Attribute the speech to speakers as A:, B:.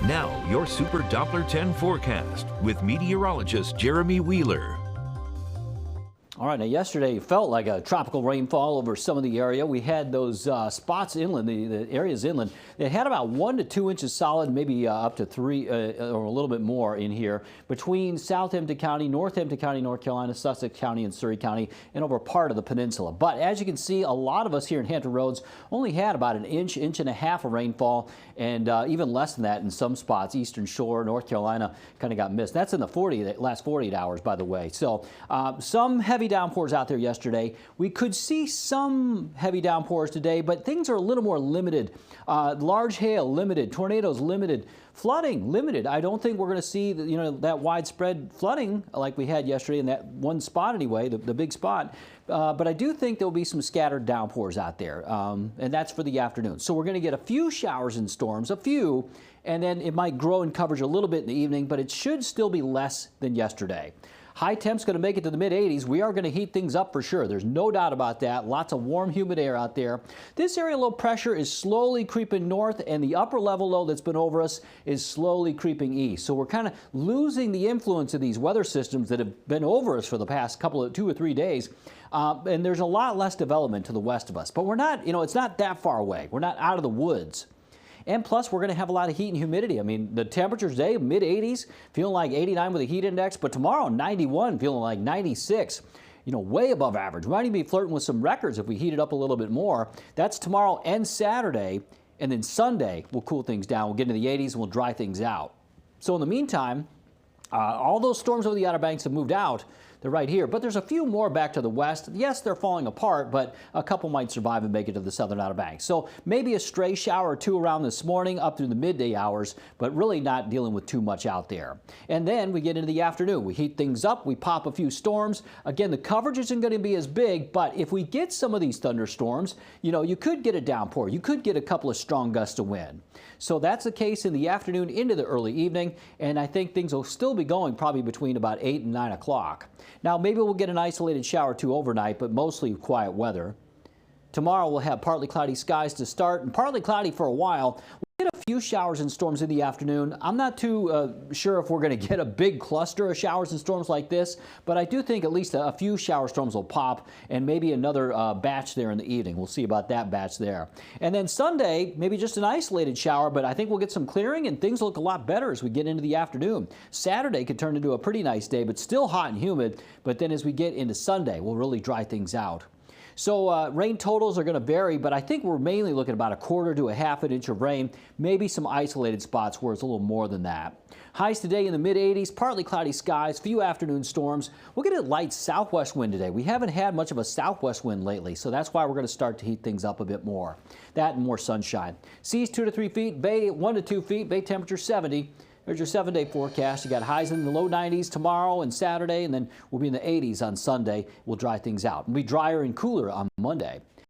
A: Now, your Super Doppler 10 forecast with meteorologist Jeremy Wheeler.
B: All right, now yesterday felt like a tropical rainfall over some of the area. We had those spots inland, the areas inland. They had about 1 to 2 inches solid, maybe up to 3 or a little bit more in here between Southampton County, Northampton County, North Carolina, Sussex County, and Surrey County, and over part of the peninsula. But as you can see, a lot of us here in Hampton Roads only had about an inch, inch and a half of rainfall, and even less than that in some spots. Eastern Shore, North Carolina kind of got missed. That's in the last 48 hours, by the way. So some heavy downpours out there yesterday. We could see some heavy downpours today, but things are a little more limited. Large hail limited, tornadoes limited, flooding limited. I don't think we're going to see that widespread flooding like we had yesterday in that one spot anyway, the big spot. But I do think there'll be some scattered downpours out there, and that's for the afternoon. So we're going to get a few showers and storms, a few, and then it might grow in coverage a little bit in the evening, but it should still be less than yesterday. High temps going to make it to the mid-80s. We are going to heat things up for sure. There's no doubt about that. Lots of warm, humid air out there. This area low pressure is slowly creeping north, and the upper level low that's been over us is slowly creeping east. So we're kind of losing the influence of these weather systems that have been over us for the past 2 or 3 days. And there's a lot less development to the west of us. But we're not, it's not that far away. We're not out of the woods. And plus, we're going to have a lot of heat and humidity. I mean, the temperatures today, mid-80s, feeling like 89 with a heat index, but tomorrow, 91, feeling like 96. Way above average. We might even be flirting with some records if we heat it up a little bit more. That's tomorrow and Saturday, and then Sunday, we'll cool things down. We'll get into the 80s, and we'll dry things out. So in the meantime, all those storms over the Outer Banks have moved out. They're right here, but there's a few more back to the west. Yes, they're falling apart, but a couple might survive and make it to the southern Outer Banks. So maybe a stray shower or two around this morning up through the midday hours, but really not dealing with too much out there. And then we get into the afternoon. We heat things up. We pop a few storms. Again, the coverage isn't going to be as big, but if we get some of these thunderstorms, you could get a downpour. You could get a couple of strong gusts of wind. So that's the case in the afternoon into the early evening, and I think things will still be going probably between about 8 and 9 o'clock. Now, maybe we'll get an isolated shower or two overnight, but mostly quiet weather. Tomorrow we'll have partly cloudy skies to start and partly cloudy for a while. We'll get a few showers and storms in the afternoon. I'm not too sure if we're going to get a big cluster of showers and storms like this, but I do think at least a few shower storms will pop and maybe another batch there in the evening. We'll see about that batch there. And then Sunday, maybe just an isolated shower, but I think we'll get some clearing and things look a lot better as we get into the afternoon. Saturday could turn into a pretty nice day, but still hot and humid. But then as we get into Sunday, we'll really dry things out. So rain totals are going to vary, but I think we're mainly looking at about 1/4 to 1/2 inch of rain, maybe some isolated spots where it's a little more than that. Highs today in the mid-80s, partly cloudy skies, few afternoon storms. We'll get a light southwest wind today. We haven't had much of a southwest wind lately, so that's why we're going to start to heat things up a bit more. That and more sunshine. Seas 2 to 3 feet, bay 1 to 2 feet, bay temperature 70. There's your 7-day forecast. You got highs in the low 90s tomorrow and Saturday, and then we'll be in the 80s on Sunday. We'll dry things out. It'll be drier and cooler on Monday.